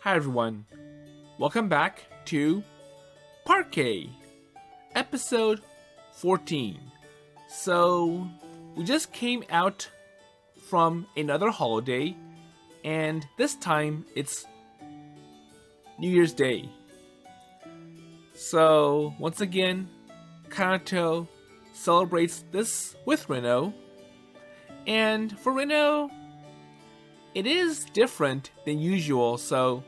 Hi everyone, welcome back to PARQUET, episode 14. So, we just came out from another holiday, and this time it's New Year's Day. So, once again, Kanato celebrates this with Reno, and for Reno, it is different than usual, so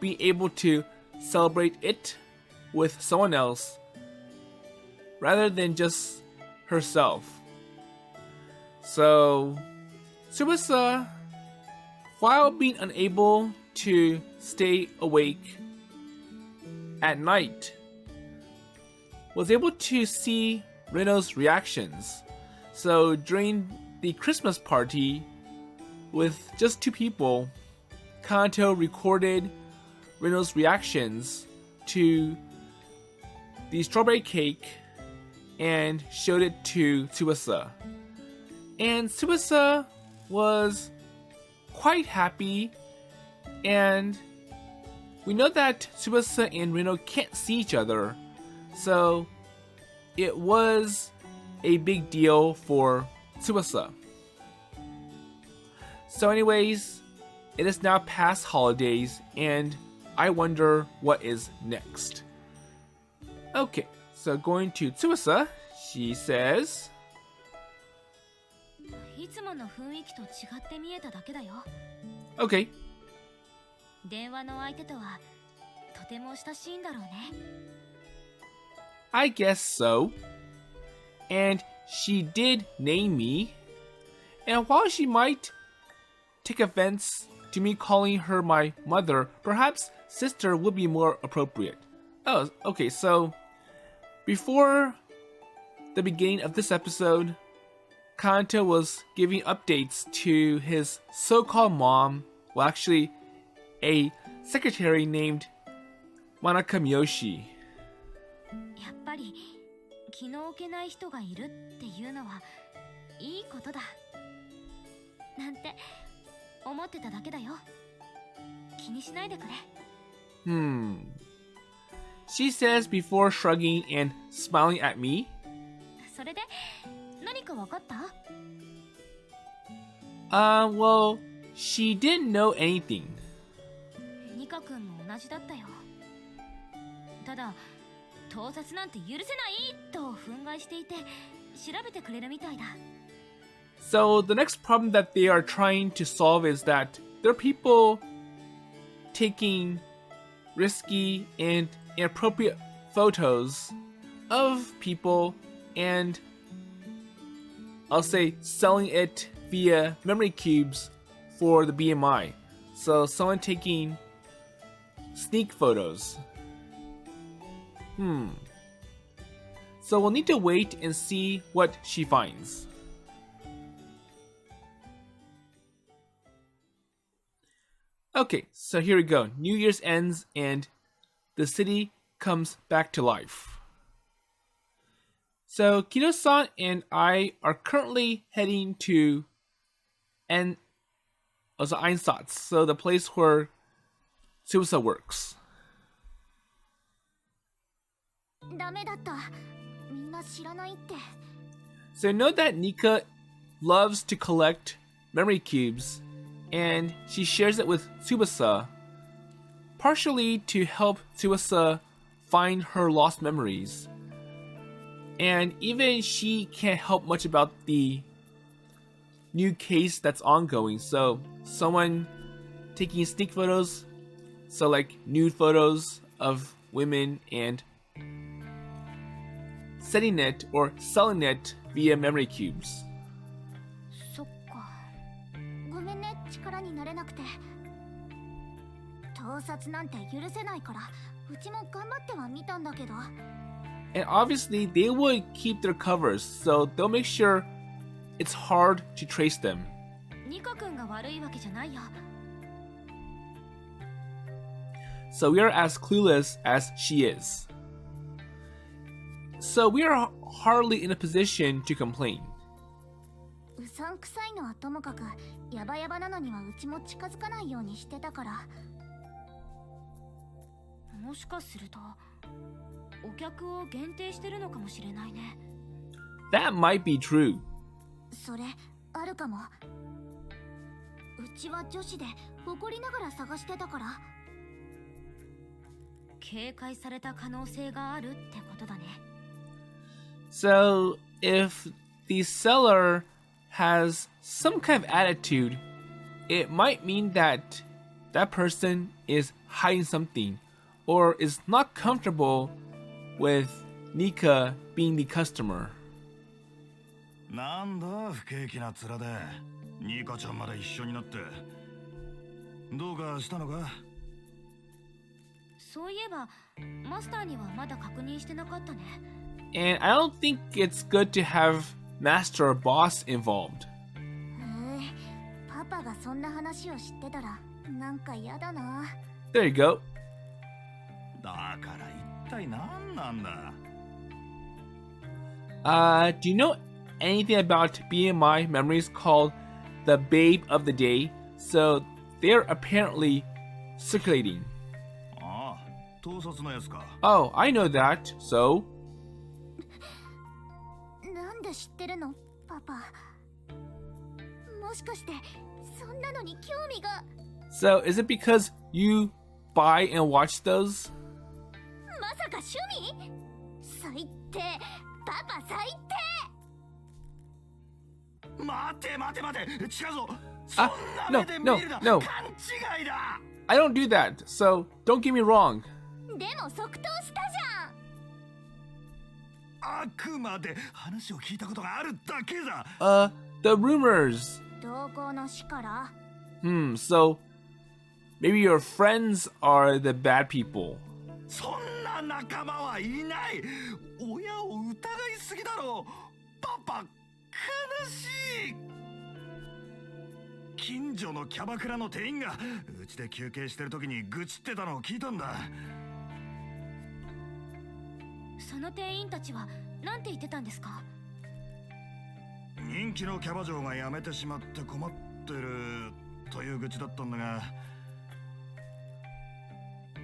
being able to celebrate it with someone else rather than just herself. So, Tsubasa, while being unable to stay awake at night, was able to see Reno's reactions. So, during the Christmas party, with just two people, Kanato recorded Reno's reactions to the strawberry cake and showed it to Tsubasa. And Tsubasa was quite happy, and we know that Tsubasa and Reno can't see each other, so it was a big deal for Tsubasa. So anyways, it is now past holidays, and I wonder what is next. Okay, so going to Tsubasa, she says, いつもの雰囲気と違って見えただけだよ。 Okay. 電話の相手とはとても親しいんだろうね。 I guess so. And she did name me, and while she might take offense to me calling her my mother, perhaps sister would be more appropriate. Oh, okay, so before the beginning of this episode, Kanato was giving updates to his so-called mom, well actually a secretary named Manaka Miyoshi. やっぱり気の置けない人がいるっていうのはいいことだ。なんて思ってただけだよ。気にしないでくれ。She says before shrugging and smiling at me. それで何かわかった？ Well, she didn't know anything. ニカ君も同じだったよ。ただ、盗撮なんて許せないと憤慨していて調べてくれるみたいだ。 So the next problem that they are trying to solve is that there are people taking risky and inappropriate photos of people and I'll say selling it via memory cubes for the BMI. So someone taking sneak photos. So we'll need to wait and see what she finds. Okay, so here we go. New Year's ends and the city comes back to life. So Kino-san and I are currently heading to Eisantz, so the place where Tsubasa works. ダメだった。みんな知らないって。 So know that Nika loves to collect memory cubes, and she shares it with Tsubasa, partially to help Tsubasa find her lost memories. And even she can't help much about the new case that's ongoing, so someone taking sneak photos, so like nude photos of women and setting it or selling it via memory cubes. そっか。ごめんね、力になれなくて。盗撮なんて許せないから、うちも頑張ってはみたんだけど。 And obviously they would keep their covers, so they'll make sure it's hard to trace them. ニカ君が悪いわけじゃないよ。 So we are as clueless as she is. So we are hardly in a position to complain. うさんくさいのはともかく、ヤバヤバなのにはうちも近づかないようにしてたから。もしかするとお客を限定してるのかもしれないね。 That might be true. それあるかも。うちは女子で誇りながら探してたから。警戒された可能性があるってことだね。 So, if the seller has some kind of attitude, it might mean that that person is hiding something or is not comfortable with Nika being the customer. なんだ不景気な面でニカちゃんまで一緒になってどうかしたのか。そういえばマスターにはまだ確認してなかったね。 And I don't think it's good to have master or boss involved. パパがそんな話を知ってたらなんか嫌だな。 There you go. だから一体何なんだ。Do you know anything about BMI memories called the Babe of the Day? So they're apparently circulating. ああ、盗撮のやつか。Oh, I know that. So? なんで知ってるのパパ。もしかしてそんなのに興味が。 So is it because you buy and watch those? まさか趣味？最低。パパ最低。待て待て待て、近ぞ。そんな目で見るな。 no. 勘違いだ。 I don't do that, so don't get me wrong. でも即答したじあくまで話を聞いたことがあるだけだ。The rumors. ゃん。同行の死から。 So maybe your friends are the bad people. そんな仲間はいない。親を疑いすぎだろう。パパ、悲しい。近所のキャバクラの店員がうちで休憩してる時に愚痴ってたのを聞いたんだ。その店員たちは何て言ってたんですか？人気のキャバ嬢が辞めてしまって困ってるという愚痴だったんだが、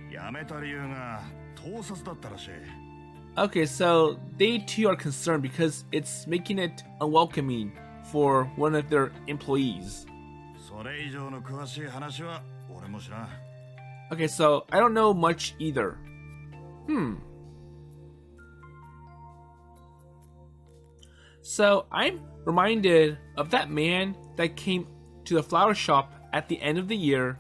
辞めた理由が盗撮だったらしい。 Okay, so they too are concerned because it's making it unwelcoming for one of their employees. それ以上の詳しい話は俺も知らん。 Okay, so I don't know much either. So I'm reminded of that man that came to the flower shop at the end of the year.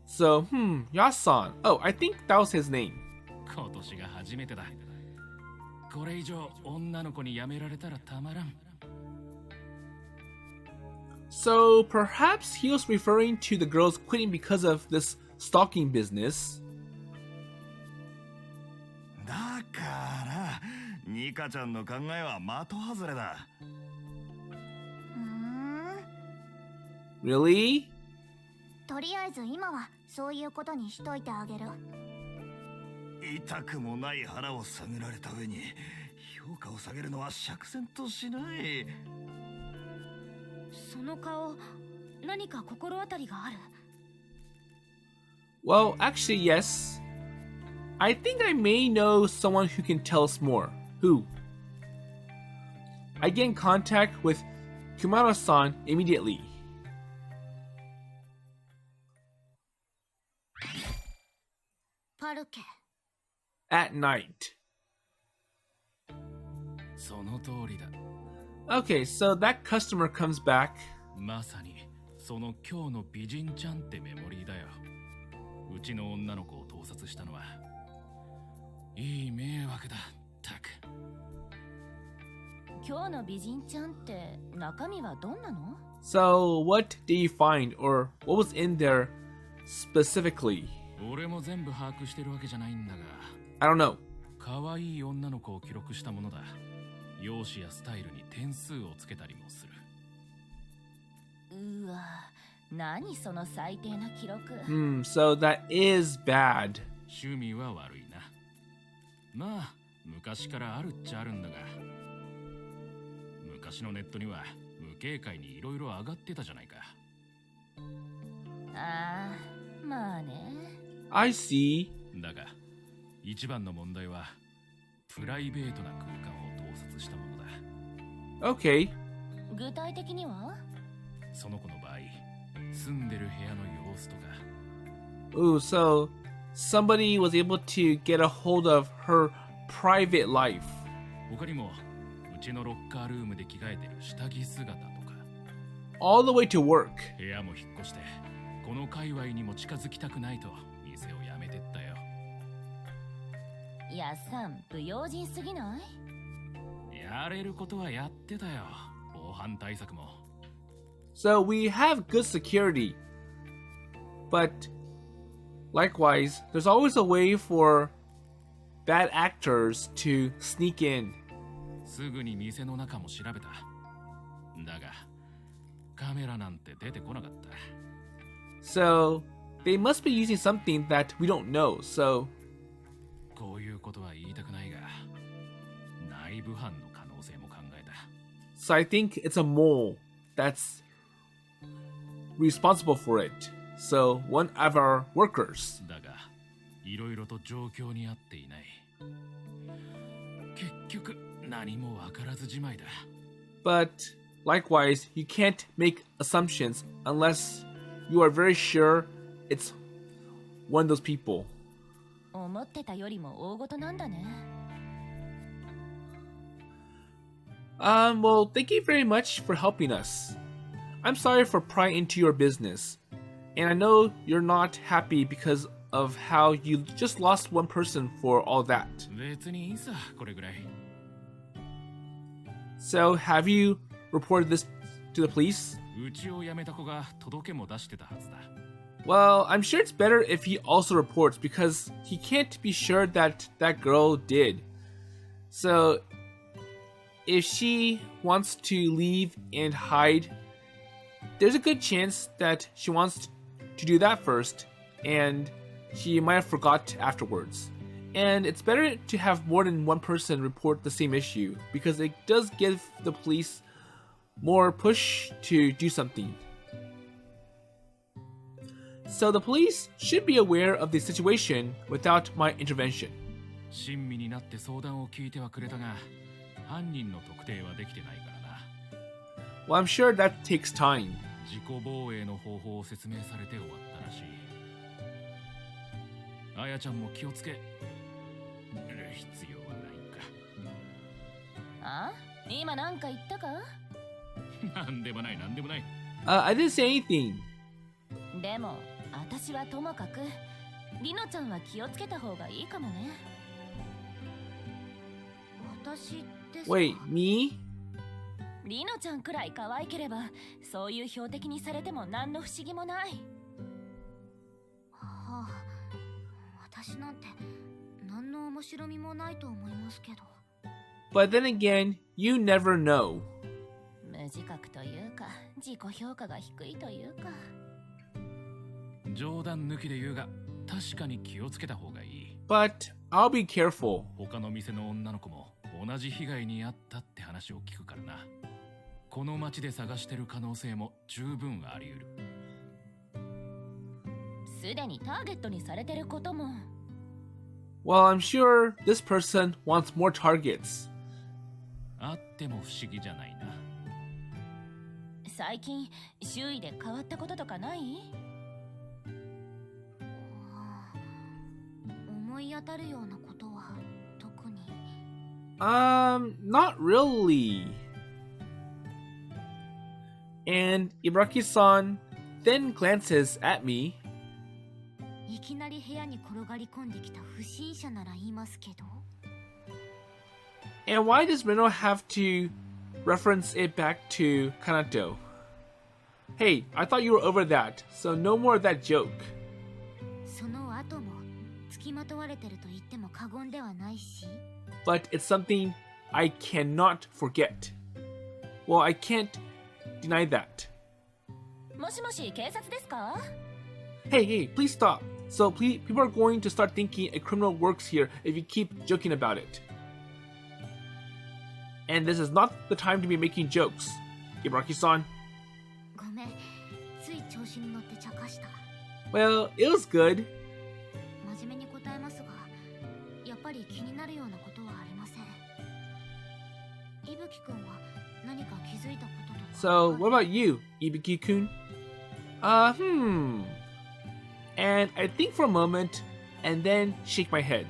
So, Yassan. Oh, I think that was his name. 今年が初めてだ。これ以上女の子にやめられたらたまらん。 So perhaps he was referring to the girls quitting because of this stalking business. だからニカちゃんの考えは的外れだ。Really? とりあえず今はそういうことにしといてあげる。痛くもない腹を探られた上に評価を下げるのは釈然としない。その顔、何か心当たりがある？ Well, actually, yes. I think I may know someone who can tell us more. Who? I get in contact with Kumaro-san immediately. PARQUET. At night. その通りだ。 Okay, so that customer comes back. まさにその今日の美人ちゃんってメモリーだよ。うちの女の子を盗撮したのはいい迷惑だ。たく。今日の美人ちゃんって中身はどんなの？ So, what did you find, or what was in there specifically? 俺も全部把握してるわけじゃないんだが。I don't know. 可愛い女の子を記録したものだ。容姿やスタイルに点数をつけたりもする。うわ、何その最低な記録。So that is bad. 趣味は悪いな。まあ、昔からあるっちゃあるんだが。昔のネットには無警戒にいろいろ上がってたじゃないか。ああ、まあね。I see. だが、一番の問題はプライベートな空間を盗撮したものだ。 Okay. 具体的には？その子の場合、住んでる部屋の様子とか。 Ooh, so somebody was able to get a hold of her private life. 他にもうちのロッカールームで着替えてる下着姿とか。 All the way to work. 部屋も引っ越してこの界隈にも近づきたくないと店を辞めてったよ。やっさん、不用心すぎない？やれることはやってたよ。防犯対策も。 So we have good security. But likewise, there's always a way for bad actors to sneak in. すぐに店の中も調べた。だがカメラなんて出てこなかった。 So they must be using something that we don't know. So こういうことは言いたくないが、内部犯の可能性も考えた。 so I think it's a mole that's responsible for it. So one of our workers. だがいろいろと状況に合っていない。結局何もわからずじまいだ。 But likewise, you can't make assumptions unless you are very sure it's one of those people. 思ってたよりも大事なんだね。Well, thank you very much for helping us. I'm sorry for prying into your business. And I know you're not happy because of how you just lost one person for all that. 別にいいさ、これぐらい。 So, have you reported this to the police? うちを辞めた子が届けも出してたはずだ。 Well, I'm sure it's better if he also reports because he can't be sure that that girl did. So, if she wants to leave and hide, there's a good chance that she wants to do that first, and she might have forgot afterwards. And it's better to have more than one person report the same issue because it does give the police more push to do something. So the police should be aware of the situation without my intervention. 親身になって相談を聞いてはくれたが、犯人の特定はできてないからな。 Well, I'm sure that takes time. 自己防衛の方法を説明されて終わったらしい。あやちゃんも気をつける必要はないか。あ？今なんか言ったか？なんでもないなんでもない。I didn't say anything. でも私はともかくリノちゃんは気をつけた方がいいかもね。私ですか？ Wait, me? リノちゃんくらい可愛ければそういう標的にされても何の不思議もない。はあ、私なんて何の面白みもないと思いますけど。 But then again, you never know. 無自覚というか自己評価が低いというか。冗談抜きで言うが、確かに気をつけた方がいい。 But I'll be careful. 他の店の女の子も同じ被害に遭ったって話を聞くからな。この街で探してる可能性も十分あり得る。すでにターゲットにされてることも。 Well, I'm sure this person wants more targets. あっても不思議じゃないな。最近周囲で変わったこととかない？思い当たるようなことは特に。Not really. And Ibaraki-san then glances at me. いきなり部屋に転がり込んできた不審者なら言いますけど。 And why does Reno have to reference it back to Kanato? Hey, I thought you were over that, so no more of that joke. その後も付きまとわれてると言っても過言ではないし。 But it's something I cannot forget. Well, I can't deny that. もしもし、警察ですか？ Hey, please stop. So people are going to start thinking a criminal works here if you keep joking about it. And this is not the time to be making jokes, Ibaraki-san. ごめん、つい調子に乗って茶化した。 Well, it was good. 真面目に答えますが、ぱり気になるようなことはありません。伊吹くんは何か気づいたこととか。 So, what about you, Ibuki-kun? And I think for a moment, and then shake my head.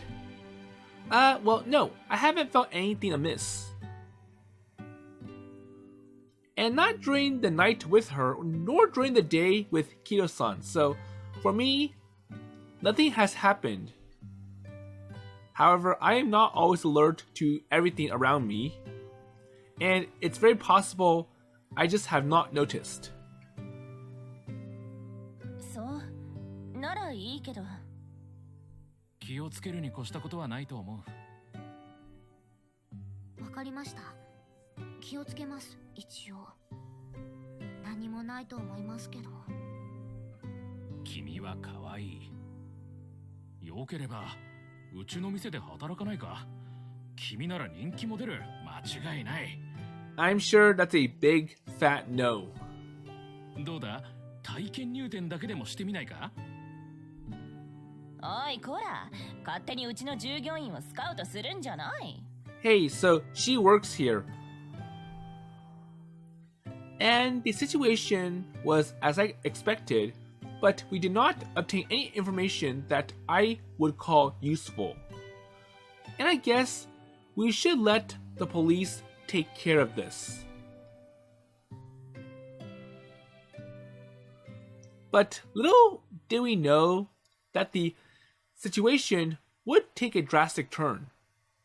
Well, no, I haven't felt anything amiss. And not during the night with her, nor during the day with Kido-san. So, for me, nothing has happened. However, I am not always alert to everything around me, and it's very possible I just have not noticed. そうならいいけど。気をつけるに越したことはないと思う。わかりました。気をつけます、一応。何もないと思いますけど。君は可愛い。よければうちの店で働かないか？君なら人気も出る。間違いない。I'm sure that's a big fat no. どうだ？体験入店だけでもしてみないか？おいこら、勝手にうちの従業員をスカウトするんじゃない。 Hey, so she works here. And the situation was as I expected, but we did not obtain any information that I would call useful. And I guess we should let the police take care of this. But little did we know that the situation would take a drastic turn.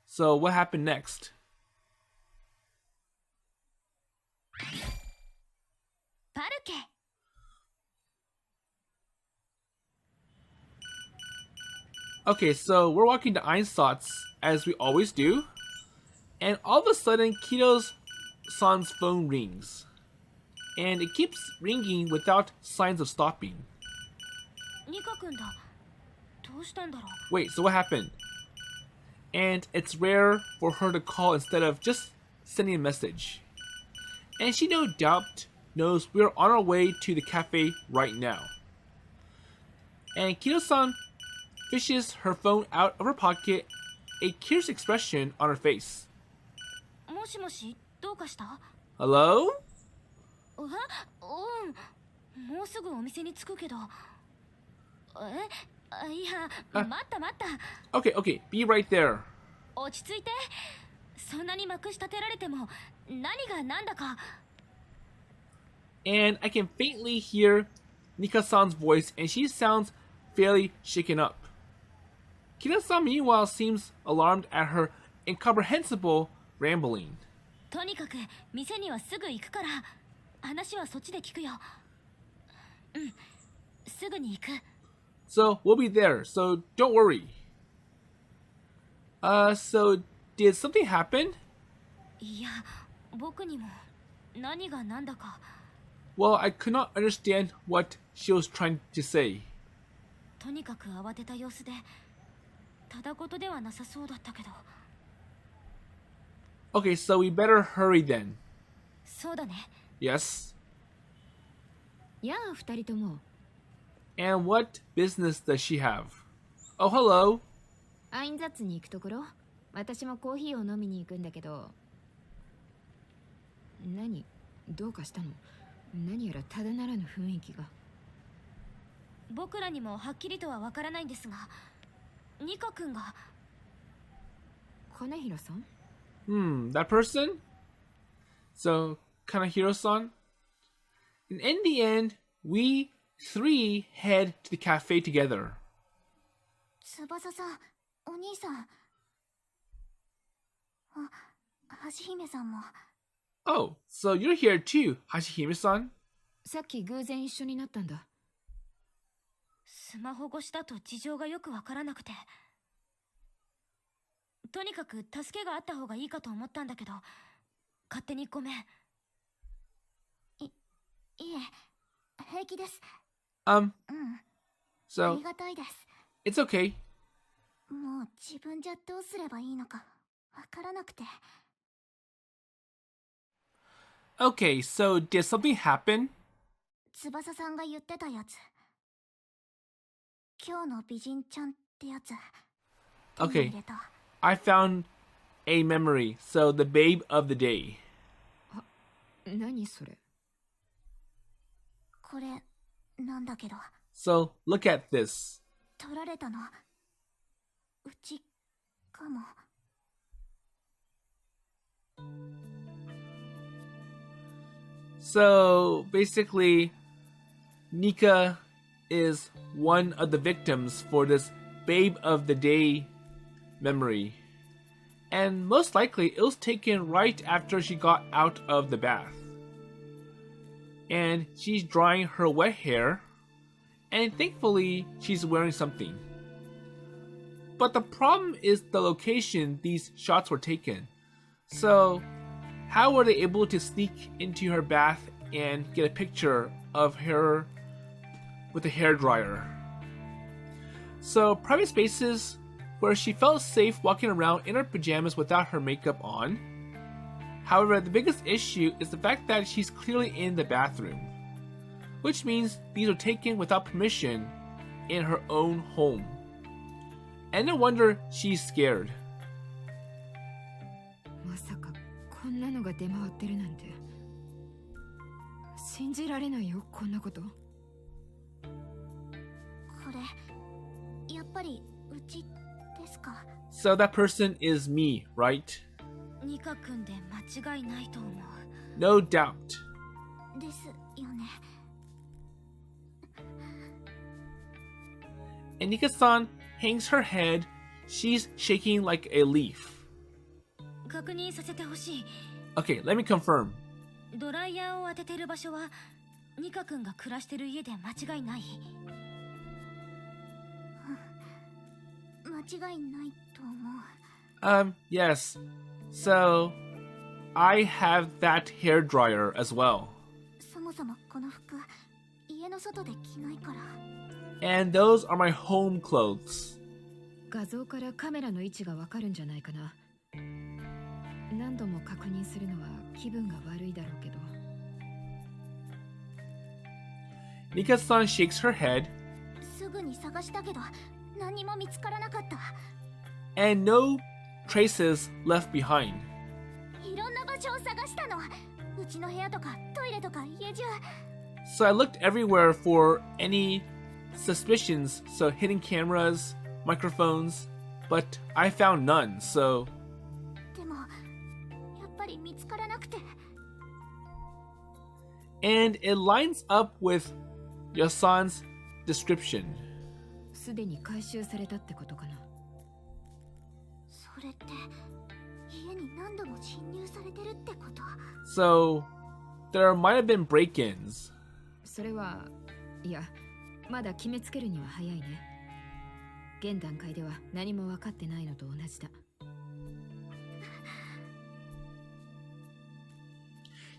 So what happened next? PARQUET. Okay, so we're walking to Eisantz as we always do, and all of a sudden Kido's-san's phone rings. And it keeps ringing without signs of stopping. ニカ君だ。どうしたんだろう。 Wait, so what happened? And it's rare for her to call instead of just sending a message. And she no doubt knows we're on our way to the cafe right now. And Kido-san fishes her phone out of her pocket, a curious expression on her face. もしもし、どうかした？ Hello? うん、もうすぐお店に着くけど。いや、待った待った。Okay, okay, be right there. 落ち着いて。そんなにまくし立てられても、何が何だか。And I can faintly hear Nika-san's voice, and she sounds fairly shaken up. Kina-san, meanwhile, seems alarmed at her incomprehensible rambling. とにかく、店にはすぐ行くから、話はそっちで聞くよ。うん、すぐに行く。So we'll be there, so don't worry. So did something happen? いや、僕にも何が何だか。Well, I could not understand what she was trying to say. とにかく慌てた様子で、ただごとではなさそうだったけど。Okay, so we better hurry then. そうだね。Yes? やあ、二人とも。And what business does she have? Oh, hello. アインザッツに行くところ。私もコーヒーを飲みに行くんだけど。何？どうかしたの？何やらただならぬ雰囲気が。僕らにもはっきりとはわからないんですが、ニカ君が。金平さん？ That person? So, Kanahiro-san? And in the end, we three head to the cafe together. 翼さん、お兄さん。橋姫さんも。Oh, so you're here too, Hashihime-san? さっき偶然一緒になったんだ。スマホ越しだと事情がよくわからなくて。とにかく助けがあった方がいいかと思ったんだけど、勝手にごめん。いえ、平気です。So, ありがたいです。 it's okay. もう自分じゃどうすればいいのかわからなくて。Okay, so did something happen? 翼さんが言ってたやつ。今日の美人ちゃんってやつ。手に Okay. 入れた。I found a memory. So, the babe of the day. 何それ。これなんだけど So, look at this. 取られたのうちかも。So, basically, Nika is one of the victims for this babe of the day memory. And most likely, it was taken right after she got out of the bath. And she's drying her wet hair, and thankfully, she's wearing something. But the problem is the location these shots were taken. So, how were they able to sneak into her bath and get a picture of her with a hairdryer? So, private spaces where she felt safe walking around in her pajamas without her makeup on. However, the biggest issue is the fact that she's clearly in the bathroom, which means these were taken without permission in her own home. And no wonder she's scared. まさかこんなのが出回ってるなんて。信じられないよ、こんなこと。これやっぱりうちですか。 So that person is me, right? ニカ君で間違いないと思う。 No doubt. ですよね。 And Nika-san hangs her head. She's shaking like a leaf. 確認させてほしい。 Okay, let me confirm. ドライヤーを当ててる場所はニカ君が暮らしてる家で間違いない。間違いないと思う。 Yes. So, I have that hairdryer as well. そもそもこの服家の外で着ないから。 And those are my home clothes. 画像からカメラの位置がわかるんじゃないかな。何度も確認するのは気分が悪いだろうけど。 Nika-san shakes her head. すぐに探したけど何も見つからなかった。 And no traces left behind. いろんな場所を探したの。うちの部屋とかトイレとか家中。 So I looked everywhere for any suspicions, so hidden cameras, microphones, but I found none, so... でもやっぱり見つからなくて。 And it lines up with Yassan's description. すでに回収されたってことかな。それって家に何度も侵入されてるってこと。 So, there might have been break-ins. それは、いや、まだ決めつけるには早いね。現段階では何も分かってないのと同じだ。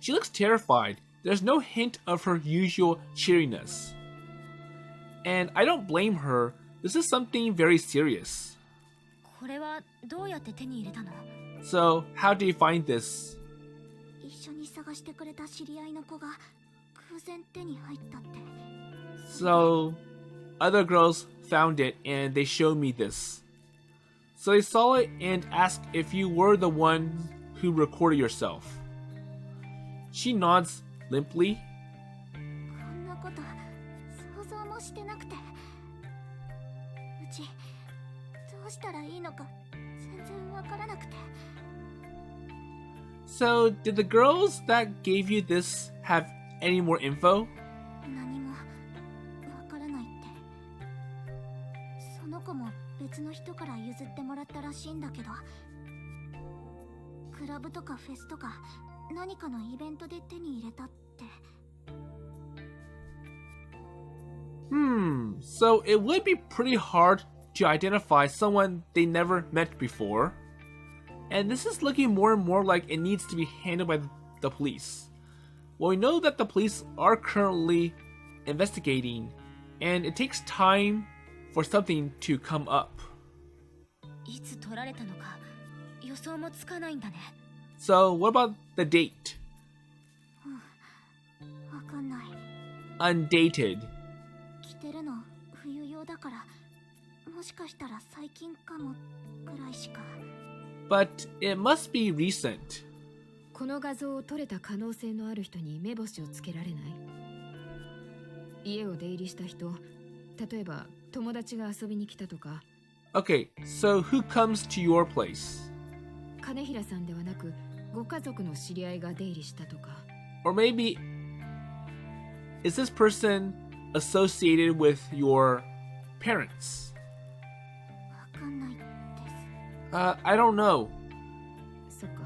She looks terrified. There's no hint of her usual cheeriness. And I don't blame her. This is something very serious. これはどうやって手に入れたの？ So, how do you find this? 一緒に探してくれた知り合いの子が偶然手に入ったって。 So, other girls found it and they showed me this. So they saw it and asked if you were the one who recorded yourself. She nods limply. こんなこと想像もしてなくて。うちどうしたらいいのか全然わからなくて。 So, did the girls that gave you this have any more info? 何もわからないって。その子も別の人から譲ってもらったらしいんだけど、クラブとかフェスとか何かのイベントで手に入れたって。 So it would be pretty hard to identify someone they never met before. And this is looking more and more like it needs to be handled by the police. Well, we know that the police are currently investigating, and it takes time for something to come up. いつ取られたのか予想もつかないんだね。 So, what about the date? わかんない。 Undated. 着てるの冬用だから、もしかしたら最近かもくらいしか。But it must be recent. この画像を撮れた可能性のある人に目星をつけられない？家を出入りした人、例えば友達が遊びに来たとか。 Okay, so who comes to your place? 金平さんではなくご家族の知り合いが出入りしたとか。 Or maybe, is this person associated with your parents? わかんないです。I don't know. そっか、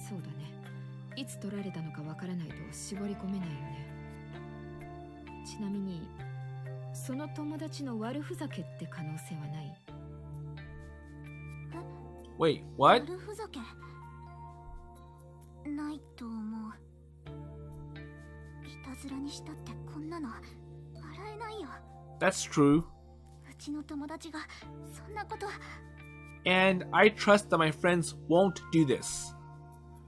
そうだね。いつ撮られたのかわからないと絞り込めないよね。ちなみにその友達の悪ふざけって可能性はない？ Wait, what? 悪ふざけないと思う。いたずらにしたってこんなの笑えないよ。 That's true. うちの友達がそんなこと。 And I trust that my friends won't do this.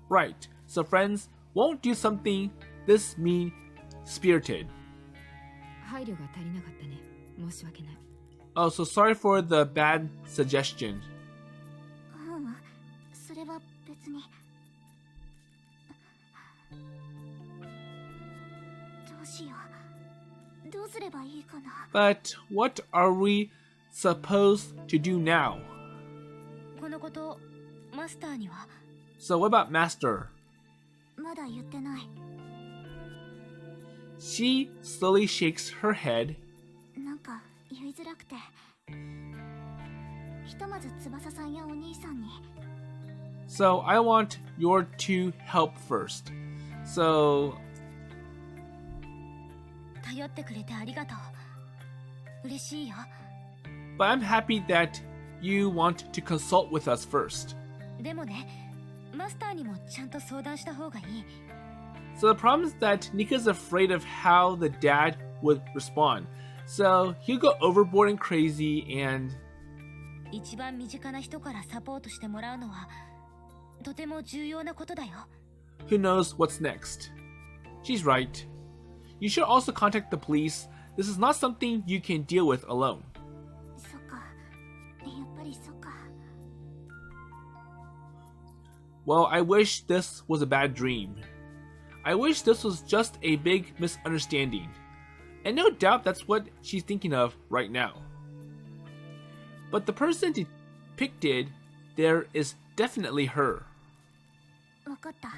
Right, so friends won't do something this mean-spirited. 配慮が足りなかったね。申し訳ない。 Oh, so sorry for the bad suggestion. それは別に。どうしよう。どうすればいいかな。 But what are we supposed to do now? このことマスターには So what about Master? まだ言ってない。 She slowly shakes her head. なんか言いづらくて。ひとまず翼さんやお兄さんに。 So I want your to help first. So 頼ってくれてありがとう。嬉しいよ。 but I'm happy that you want to consult with us first. でもね、マスターにもちゃんと相談した方がいい。 So the problem is that Nika's afraid of how the dad would respond. So he'll go overboard and crazy and 一番身近な人からサポートしてもらうのはとても重要なことだよ。 who knows what's next. She's right. You should also contact the police. This is not something you can deal with alone. そっか。やっぱりそっか。 Well, I wish this was a bad dream. I wish this was just a big misunderstanding. And no doubt that's what she's thinking of right now. But the person depicted there is definitely her. わかった。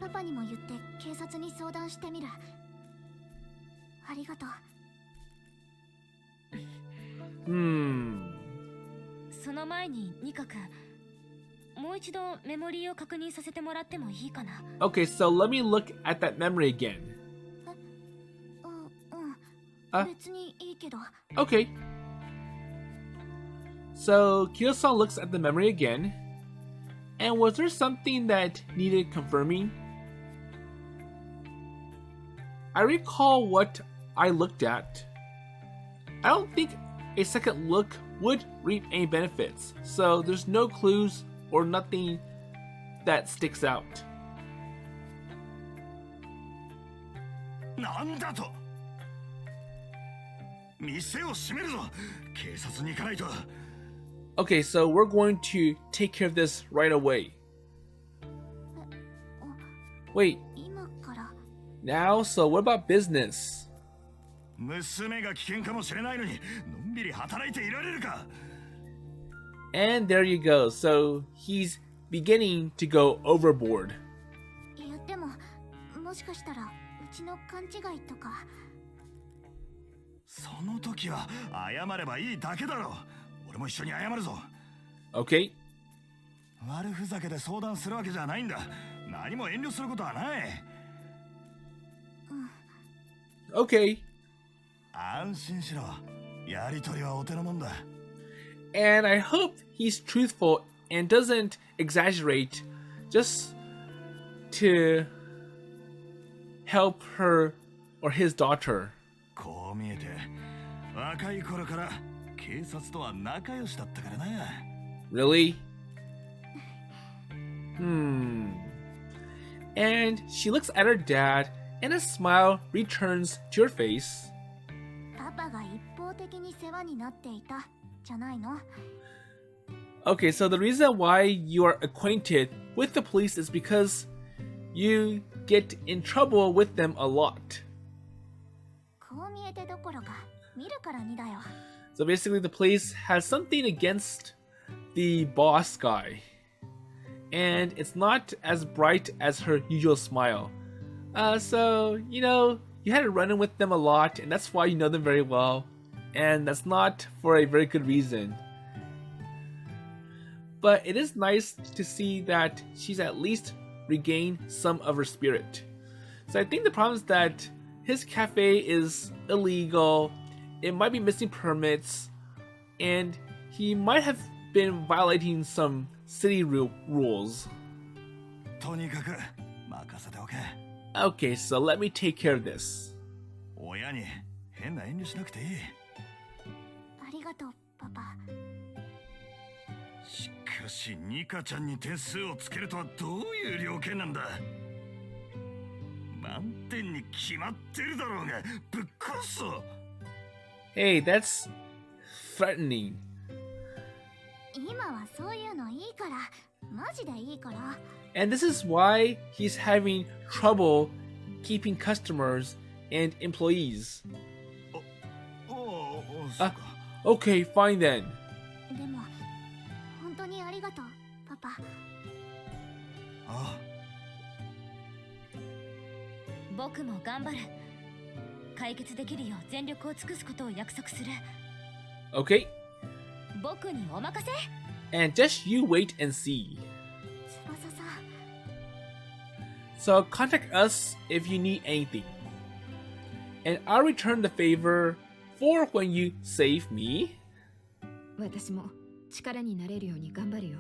パパにも言って警察に相談してみる。ありがとう。その前にニカ君、もう一度メモリーを確認させてもらってもいいかな。 Okay, so let me look at that memory again. 別にいいけど。 Okay. So Kyo-san looks at the memory again. And was there something that needed confirming? I recall what I looked at. I don't think a second look would reap any benefits, so there's no clues or nothing that sticks out. なんだと。店を閉めるぞ。警察に行かないと。 Okay, so we're going to take care of this right away. Wait, 今から。 now, so what about business? 娘が危険かもしれないのに、のんびり働いていられるか。 And there you go. So he's beginning to go overboard. いやでも、もしかしたらうちの勘違いとか。その時は謝ればいいだけだろう。俺も一緒に謝るぞ。 Okay, 悪ふざけで相談するわけじゃないんだ。何も遠慮することはない。okay. 安心しろ。やりとりはお手のもんだ。 And I hope he's truthful and doesn't exaggerate just to help her or his daughter. こう見えて、若い頃から警察とは仲良しだったからな。 Really? And she looks at her dad and a smile returns to her face. パパが一方的に世話になっていたじゃないの。Okay, so the reason why you are acquainted with the police is because you get in trouble with them a lot. こう見えてどころか見るからにだよ。 So basically the police has something against the boss guy. And it's not as bright as her usual smile. So, you know, you had to run in with them a lot, and that's why you know them very well. And that's not for a very good reason. But it is nice to see that she's at least regained some of her spirit. So I think the problem is that his cafe is illegal, it might be missing permits, and he might have been violating some city rules. とにかく任せておけ。 Okay, so let me take care of this. 親に変な遠慮しなくていい。ありがとうパパ。しかしニカちゃんに点数をつけるとはどういう了見なんだ。満点に決まってるだろうがぶっ殺すぞ。 Hey, that's threatening. 今はそういうのいいから、マジでいいから。 And this is why he's having trouble keeping customers and employees. おお、そうか。Okay, fine then. でも本当にありがとうパパ。ああ。僕も頑張る。解決できるよう全力を尽くすことを約束する。 Okay? 僕にお任せ。 And just you wait and see. 翼さん。 So contact us if you need anything. And I'll return the favor for when you save me. 私も力になれるように頑張るよ。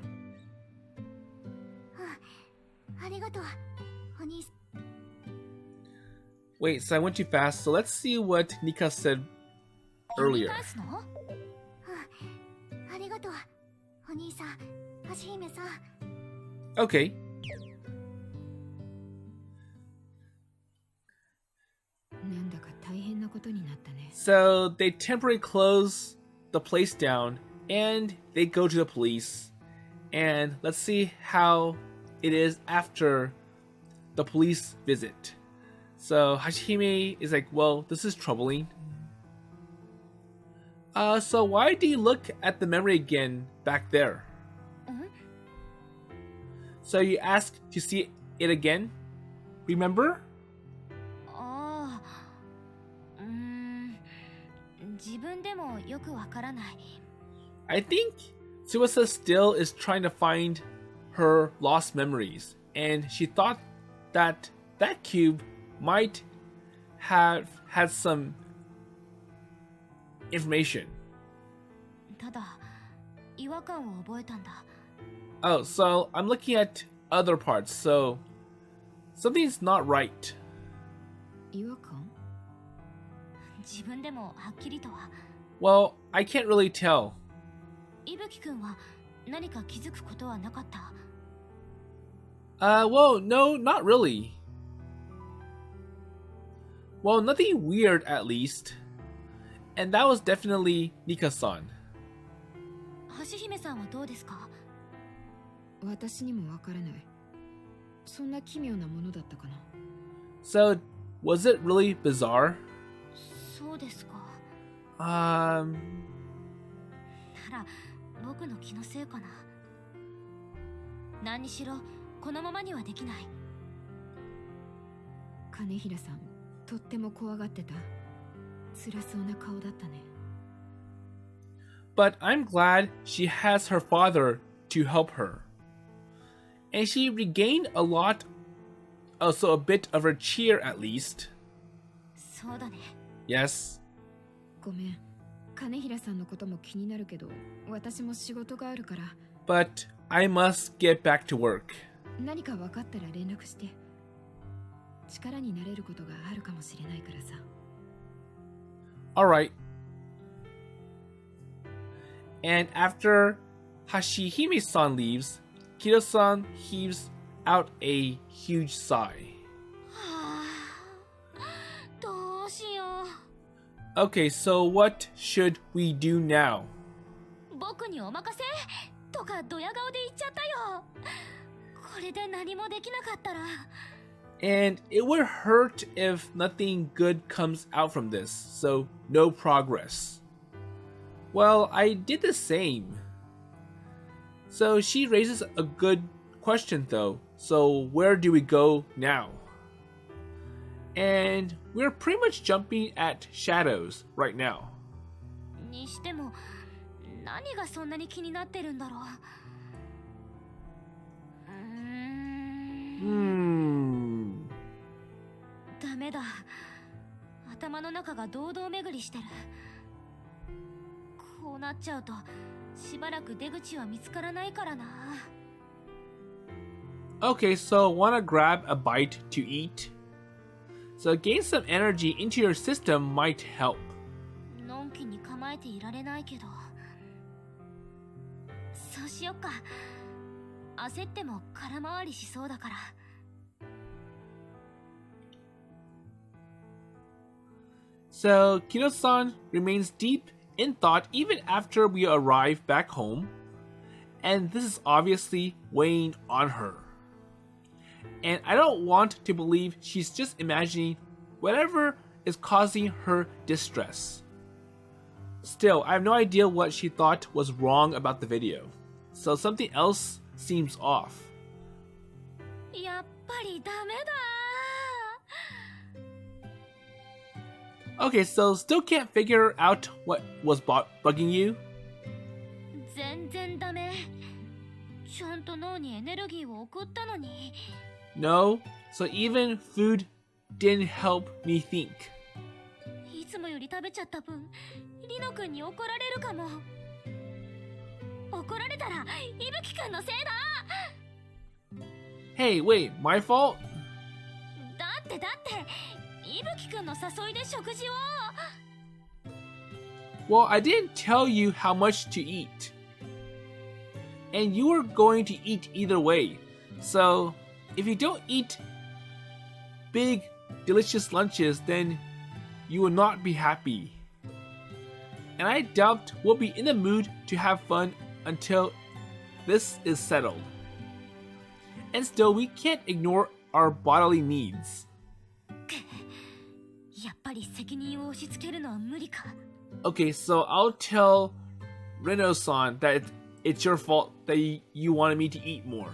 ありがとうお兄さん。 Wait, so I went too fast, so let's see what Nika said earlier. 返すの？ありがとうお兄さん、橋姫さん。 Okay. なんだか大変なことになったね。 So they temporarily close the place down and they go to the police. And let's see how it is after the police visit. So Hashihime is like, well, this is troubling. So why do you look at the memory again back there? So you ask to see it again? Remember? ああ、自分でもよくわからない。 I think Tsubasa still is trying to find her lost memories, and she thought that that cube might have had some information. ただ違和感を覚えたんだ。 Oh, so I'm looking at other parts, so something's not right. 違和感？自分でもはっきりとは。 Well, I can't really tell. 伊吹くんは何か気づくことはなかった？ Well, no, not really. Well, nothing weird at least. And that was definitely Nika-san. 橋姫さんはどうですか？私にもわからない。そんな奇妙なものだったかな。 So, was it really bizarre? そうですか。 なら僕の気のせいかな。何にしろこのままにはできない。金平さん、とっても怖がってた。辛そうな顔だったね。 But I'm glad she has her father to help her. And she regained a lot, also a bit of her cheer at least. そうだね。 Yes. ごめん。金平さんのことも気になるけど、私も仕事があるから。But I must get back to work. 何か分かったら連絡して。力になれることがあるかもしれないからさ。Alright. And after Hashihime-san leaves, Kido-san heaves out a huge sigh. はあ、どうしよ Okay, so what should we do now? う。僕にお任せ。とかドヤ顔で言っちゃったよ。これで何もできなかったら。 And it would hurt if nothing good comes out from this, so no progress. Well, I did the same. So she raises a good question though, so where do we go now? And we're pretty much jumping at shadows right now. にしても何がそんなに気になってるんだろう。ダメだ。頭の中が堂々巡りしてる。こうなっちゃうとしばらく出口は見つからないからな。 Okay, so wanna grab a bite to eat? So gain some energy into your system might help. のんきに構えていられないけど。そうしよっか。焦っても空回りしそうだから。 So Kino-san remains deep in thought even after we arrive back home, and this is obviously weighing on her. And I don't want to believe she's just imagining whatever is causing her distress. Still, I have no idea what she thought was wrong about the video, so something else seems off. やっぱりダメだ。 Okay, so still can't figure out what was bugging you? 全然ダメ。ちゃんと脳にエネルギーを送ったのに。 No, so even food didn't help me think. いつもより食べちゃった分、リノ君に怒られるかも。怒られたら、イブキ君のせいだ。 Hey, wait, my fault? だって、イブキ君の誘いで食事を。 Well, I didn't tell you how much to eat. And you were going to eat either way. So, if you don't eat big, delicious lunches, then you will not be happy. And I doubt we'll be in the mood to have fun until this is settled. And still, we can't ignore our bodily needs. やっぱり責任を押し付けるのは無理か。 Okay, so I'll tell Reno-san that it's your fault that you wanted me to eat more.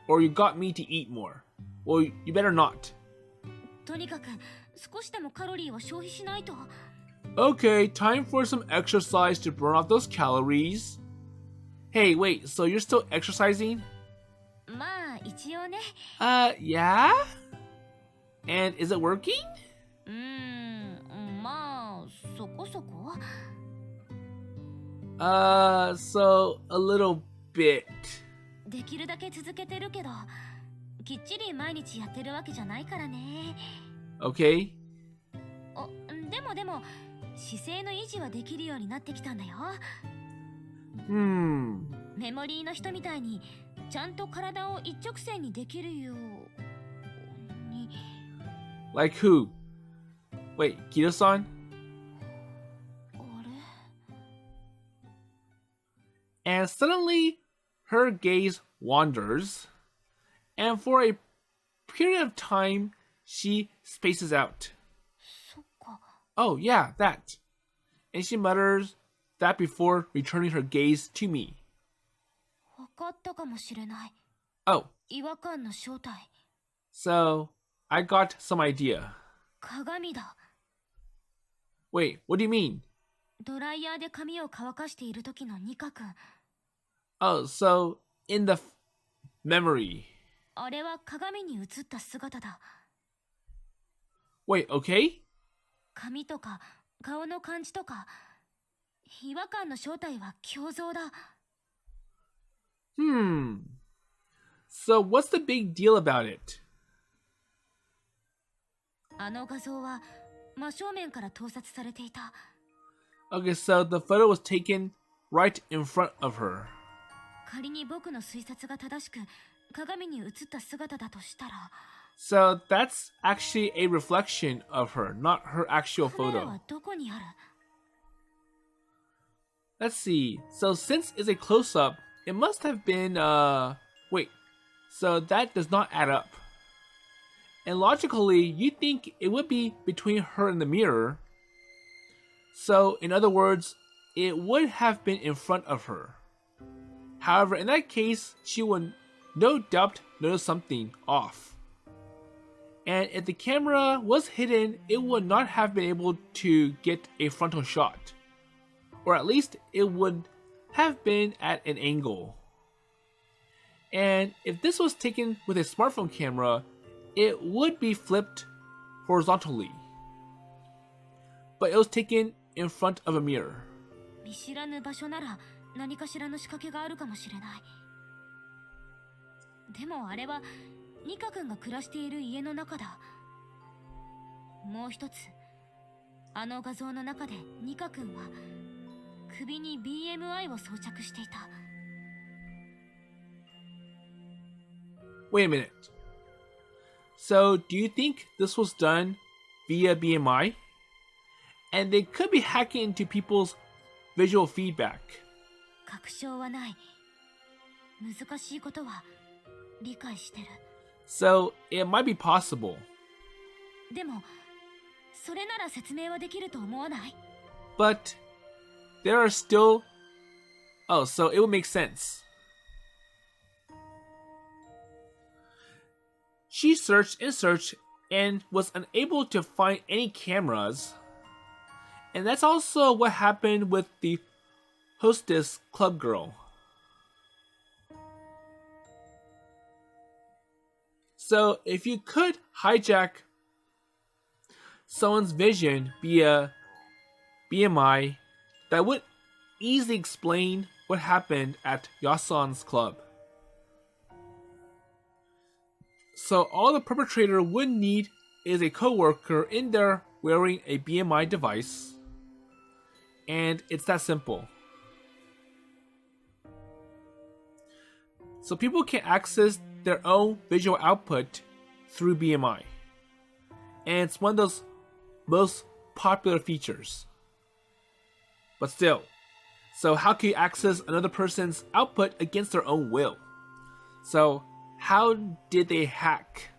Or you got me to eat more. Well, you better not. とにかく少しでもカロリーを消費しないと。 Okay, time for some exercise to burn off those calories. Hey, wait, so you're still exercising? まあ一応ね。 Yeah? And is it working? まあそこそこ。 So a little bit. できるだけ続けてるけど、きっちり毎日やってるわけじゃないからね。 Okay. でも姿勢の維持はできるようになってきたんだよ。メモリーの人みたいにちゃんと体を一直線にできるように。 Like who? Wait, Kido-san? あれ？ And suddenly, her gaze wanders, and for a period of time, she spaces out. そっか。 Oh, yeah, that. And she mutters that before returning her gaze to me. わかったかもしれない。 Oh, 違和感の正体。 so I got some idea. 鏡だ。 Wait, what do you mean? ドライヤーで髪を乾かしている時のニカ君。 Oh, so in the memory. あれは鏡に映った姿だ。 Wait, okay? 髪とか顔の感じとか、違和感の正体は胸像だ。 So what's the big deal about it? あの画像は真正面から盗撮されていた。 Okay, so the photo was taken right in front of her. 仮に僕の推察が正しく鏡に映った姿だとしたら、 So that's actually a reflection of her, not her actual カメラ photo. はどこにある？ let's see. So since it's a close-up, it must have been, wait. So that does not add up. And logically, you'd think it would be between her and the mirror. So, in other words, it would have been in front of her. However, in that case, she would no doubt notice something off. And if the camera was hidden, it would not have been able to get a frontal shot. Or at least it would have been at an angle. And if this was taken with a smartphone camera, it would be flipped horizontally. But it was taken in front of a mirror. 見知らぬ場所なら何かしらの仕掛けがあるかもしれない。でもあれはニカ君が暮らしている家の中だ。もう一つ、あの画像の中でニカ君は首に BMI を装着していた。Wait a minute. So, do you think this was done via BMI? And they could be hacking into people's visual feedback. 確証はない。難しいことは理解してる。So, it might be possible. でも、それなら説明はできると思わない？ But, there are still... Oh, so it would make sense. She searched and searched and was unable to find any cameras. And that's also what happened with the hostess club girl. So if you could hijack someone's vision via BMI, that would easily explain what happened at Yassan's club. So all the perpetrator would need is a coworker in there wearing a BMI device. And it's that simple. So people can access their own visual output through BMI. And it's one of those most popular features. But still, so how can you access another person's output against their own will? So how did they hack?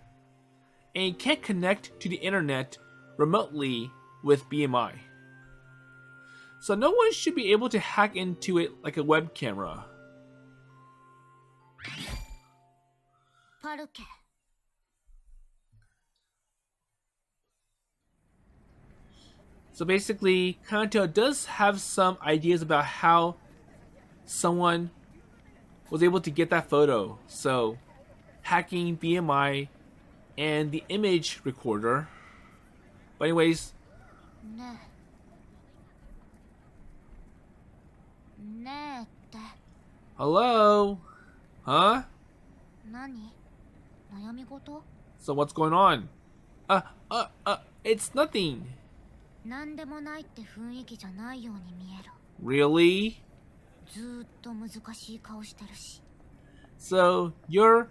And you can't connect to the internet remotely with BMI. So no one should be able to hack into it like a web camera. PARQUET. So basically, Kanato does have some ideas about how someone was able to get that photo. So, hacking BMI and the image recorder. But anyways... ねえって Hello? Huh? 何？悩み事？ So what's going on? It's nothing. 何でもないって雰囲気じゃないように見える。 Really? ずーっと難しい顔してるし。 So your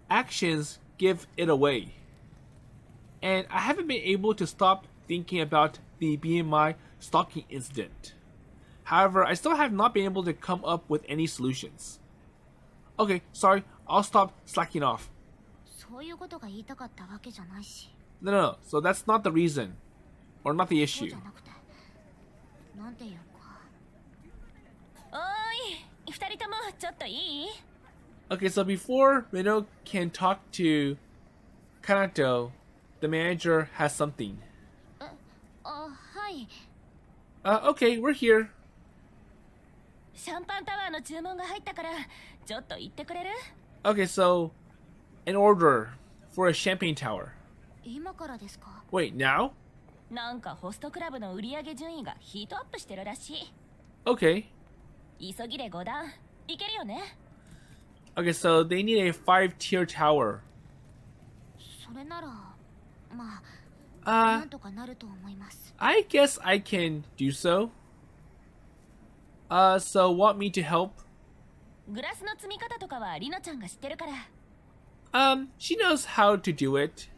actions give it away. And I haven't been able to stop thinking about the BMI stalking incident. However, I still have not been able to come up with any solutions. Okay, sorry, I'll stop slacking off. そういうことが言いたかったわけじゃないし。 No, so that's not the reason. Or not the そう issue. じゃなくて、なんていうか。おーい、二人ともちょっといい？ Okay, so before Reno can talk to Kanato, the manager has something. はい。 Okay, we're here. シャンパンタワーの注文が入ったからちょっと行ってくれる？ Okay, so an order for a champagne tower. 今からですか？ Wait, now? なんかホストクラブの売上順位がヒートアップしてるらしい。 Okay. 急ぎで5段いけるよね？ Okay, so they need a 5-tier tower. それなら、まあ、なんとかなると思います。 I guess I can do so. So want me to help? グラスの積み方とかはリナちゃんが知ってるから。She knows how to do it.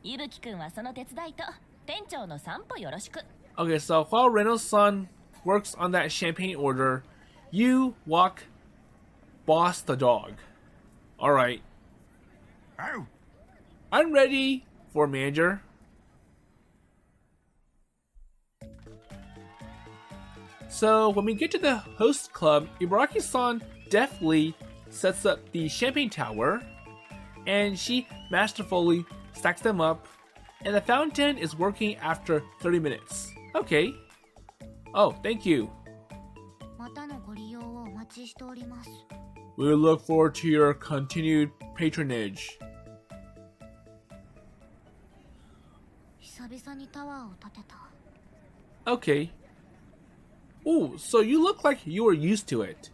いぶきくんはその手伝いと店長の散歩よろしく。 Okay, so while Reynolds-san works on that champagne order, you walk boss the dog. Alright. Oh, I'm ready for manager. So when we get to the host club, Ibaraki-san deftly sets up the champagne tower, and she masterfully stacks them up, and the fountain is working after 30 minutes. Okay. Oh, thank you. またのご利用をお待ちしております。 We look forward to your continued patronage. 久々にタワーを建てた。 Okay. Ooh, so you look like you were used to it.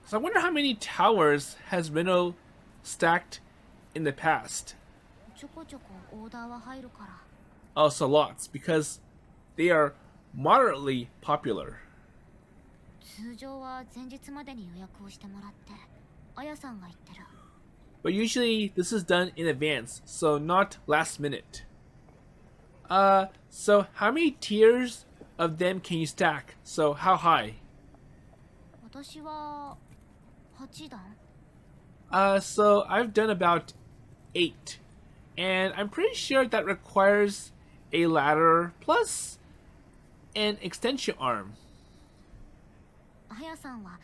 So I wonder how many towers has Minnow stacked in the past. ちょこちょこオーダーは入るから。 Also lots, because they are moderately popular. 通常は前日までに予約をしてもらって、あやさんが言ってる。 But usually this is done in advance, so not last minute. So how many tiers of them can you stack? So how high? 私は8段。 So I've done about 8. And I'm pretty sure that requires a ladder plus an extension arm. あやさんは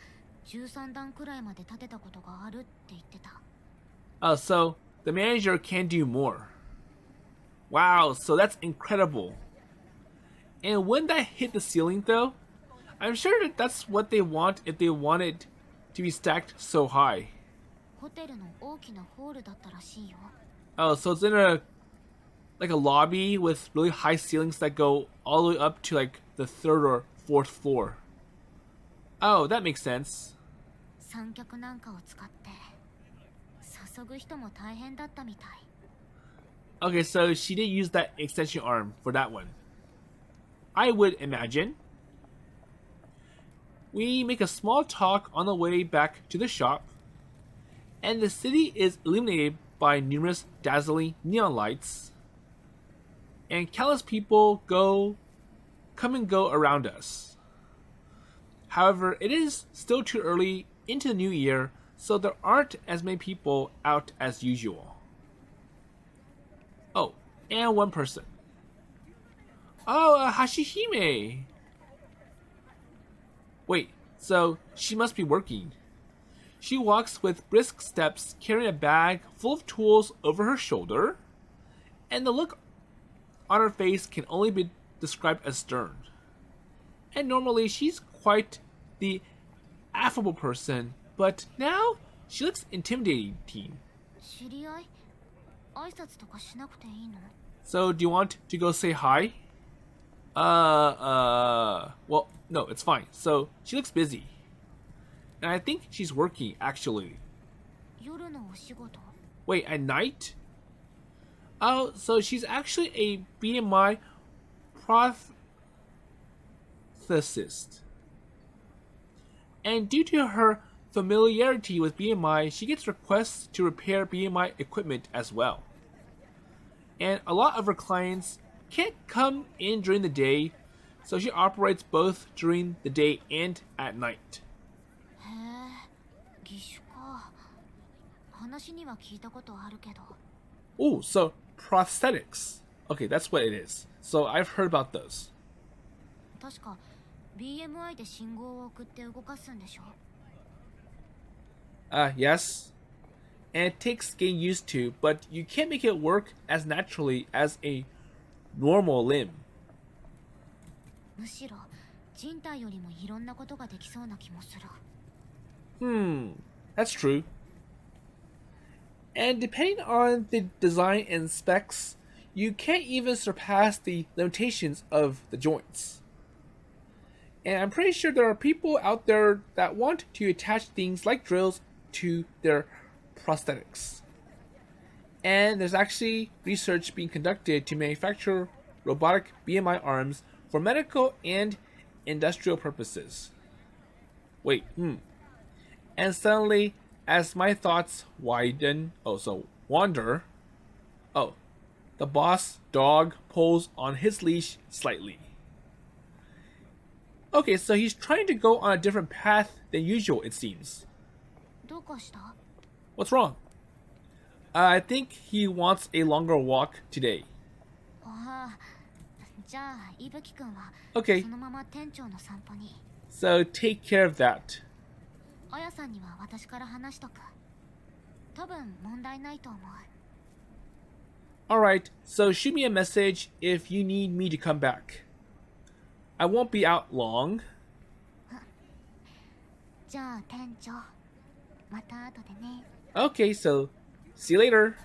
13段くらいまで建てたことがあるって言ってた。 So the manager can do more. Wow, so that's incredible. And when that hit the ceiling though, I'm sure that that's what they want if they want it to be stacked so high. ホテルの大きなホールだったらしいよ。 Oh, so it's in a like a lobby with really high ceilings that go all the way up to like the 3rd or 4th floor. Oh, that makes sense. 三脚なんかを使って注ぐ人も大変だったみたい。 Okay, so she did use that extension arm for that one. I would imagine. We make a small talk on the way back to the shop, and the city is illuminated by numerous dazzling neon lights, and countless people come and go around us. However, it is still too early into the new year, so there aren't as many people out as usual. Oh, and one person. Oh, Hashihime! Wait, so she must be working. She walks with brisk steps, carrying a bag full of tools over her shoulder, and the look on her face can only be described as stern. And normally she's quite the affable person, but now she looks intimidating. 知り合い？挨拶とかしなくていいの？ So do you want to go say hi? Well, no, it's fine. So she looks busy. And I think she's working, actually. 夜のお仕事？ Wait, at night? Oh, so she's actually a BMI prosthesist. And due to her familiarity with BMI, she gets requests to repair BMI equipment as well. And a lot of her clients can't come in during the day, so she operates both during the day and at night. へえ、義手か。話には聞いたことあるけど。 Oh, so prosthetics. Okay, that's what it is. So I've heard about those. 確か BMI で信号を送って動かすんでしょ？ Yes. And it takes getting used to, but you can't make it work as naturally as a normal limb. むしろ人体よりもいろんなことができそうな気もする。 That's true. And depending on the design and specs, you can't even surpass the limitations of the joints. And I'm pretty sure there are people out there that want to attach things like drills to their prosthetics. And there's actually research being conducted to manufacture robotic BMI arms for medical and industrial purposes. Wait, And suddenly, as my thoughts wander, the boss dog pulls on his leash slightly. Okay, so he's trying to go on a different path than usual, it seems. どうかした？ What's wrong? I think he wants a longer walk today. ああ、じゃあ伊吹くんは Okay, そのまま店長の散歩に。 so take care of that. あやさんには私から話しとく。多分問題ないと思う。 Alright, so shoot me a message if you need me to come back. I won't be out long. じゃあ店長、また後でね。 Okay, so see you later.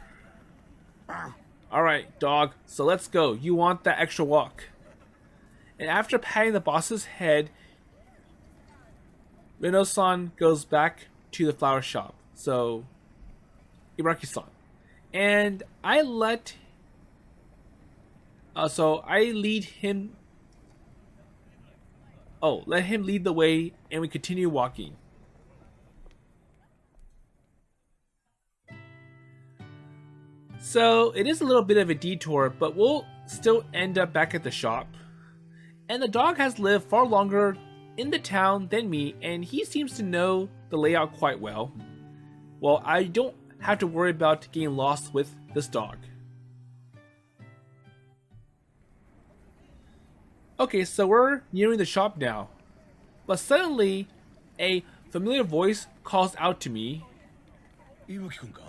Alright, dog, so let's go. You want that extra walk. And after patting the boss's head, Reno-san goes back to the flower shop. So, Ibaraki-san. And I let... so I lead him... Oh, let him lead the way and we continue walking. So, it is a little bit of a detour, but we'll still end up back at the shop. And the dog has lived far longer in the town than me, and he seems to know the layout quite well. Well, I don't have to worry about getting lost with this dog. Okay, so we're nearing the shop now. But suddenly, a familiar voice calls out to me. 伊吹くんか？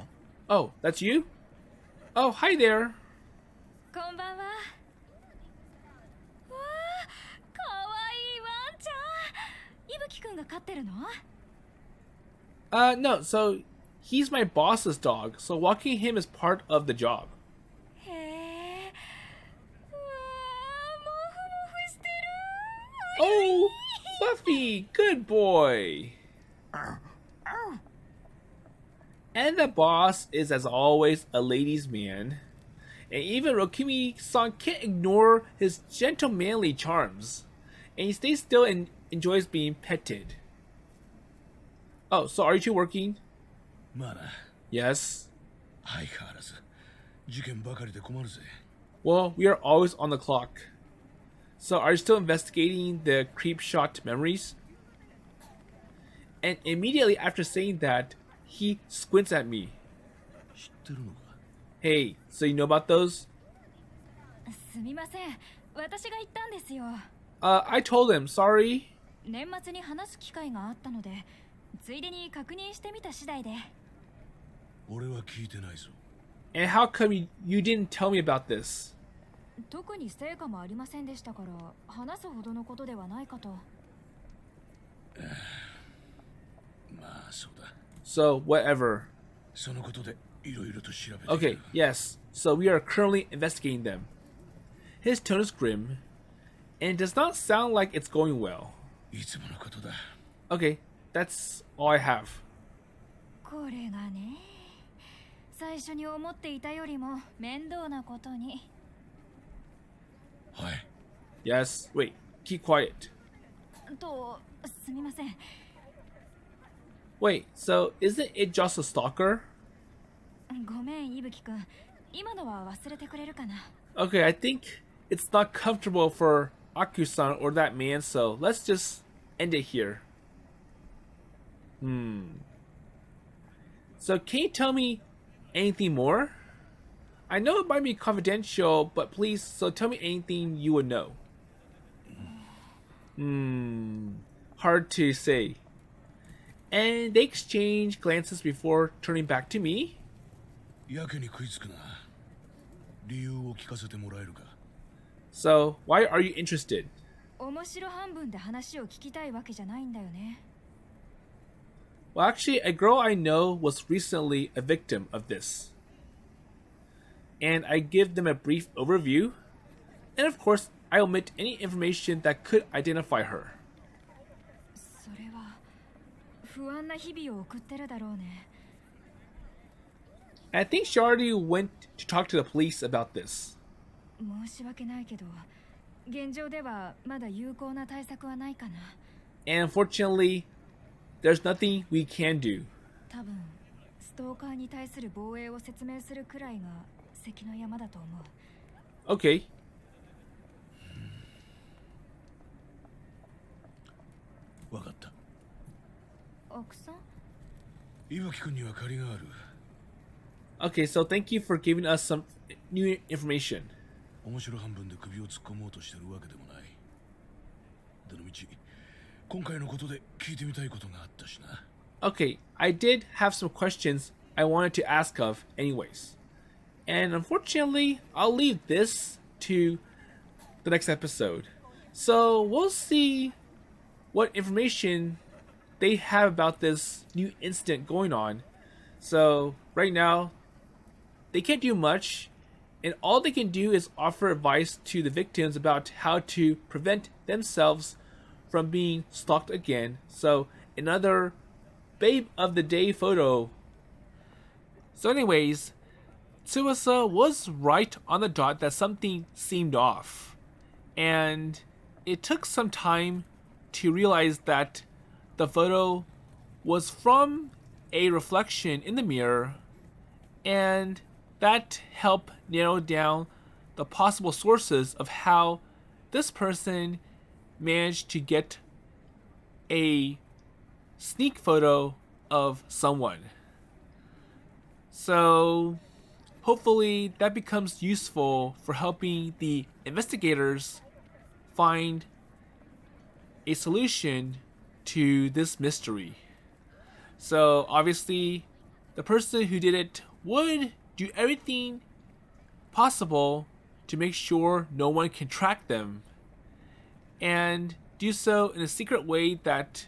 Oh, that's you? Oh, hi there. こんばんは。わあ、かわいいワンちゃん。伊吹くんが飼ってるの？ No, so he's my boss's dog, so walking him is part of the job. へえ。わあ、もふもふしてる。 Oh, Fluffy, good boy. And the boss is, as always, a ladies' man. And even Rokimi-san can't ignore his gentlemanly charms. And he stays still and enjoys being petted. Oh, so are you two working? まあな。 Yes. 相変わらず事件ばかりで困るぜ。 Well, we are always on the clock. So are you still investigating the creep shot memories? And immediately after saying that, he squints at me. 知ってるのか？ Hey, so you know about those? すみません。私が言ったんですよ。I told him, sorry. 年末に話す機会があったので、ついでに確認してみた次第で。俺は聞いてないぞ。 And how come you didn't tell me about this? 特に成果もありませんでしたから話すほどのことではないかと。まあそうだ。 So, whatever. そのことでいろいろと調べて。 Okay, yes. So we are currently investigating them. His tone is grim, and does not sound like it's going well. いつものことだ。 Okay, that's all I have. これがね、最初に思っていたよりも面倒なことに。はい。 Yes, wait, keep quiet. と、すみません。 Wait, so isn't it just a stalker? ごめん、伊吹くん。今のは忘れてくれるかな。 Okay, I think it's not comfortable for Aku-san or that man, so let's just end it here. So can you tell me anything more? I know it might be confidential, but please, so tell me anything you would know. Hard to say. And they exchange glances before turning back to me. やけに食いつくな。理由を聞かせてもらえるか？ So, why are you interested? 面白半分で話を聞きたいわけじゃないんだよね。 Well, actually, a girl I know was recently a victim of this. And I give them a brief overview. And of course, I omit any information that could identify her. それは不安な日々を送ってるだろうね。 I think she already went to talk to the police about this. 申し訳ないけど、現状ではまだ有効な対策はないかな。 And unfortunately, there's nothing we can do. 多分ストーカーに対する防衛を説明するくらいが関の山だと思う。 Okay. 伊吹君には借りがある。 Okay, so thank you for giving us some new information. 面白半分で首を突っ込もうとしてるわけでもない。どのみち今回のことで聞いてみたいことがあったしな。 Okay, I did have some questions I wanted to ask of anyways. And unfortunately, I'll leave this to the next episode. So we'll see what information they have about this new incident going on. So right now, they can't do much, and all they can do is offer advice to the victims about how to prevent themselves from being stalked again. So another babe of the day photo. So anyways, Tsubasa was right on the dot that something seemed off. And it took some time to realize that the photo was from a reflection in the mirror, and that helped narrow down the possible sources of how this person managed to get a sneak photo of someone. So hopefully that becomes useful for helping the investigators find a solution to this mystery. So obviously the person who did it would do everything possible to make sure no one can track them, and do so in a secret way that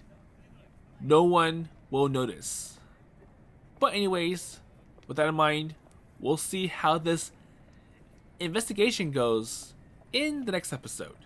no one will notice. But anyways, with that in mind, we'll see how this investigation goes in the next episode.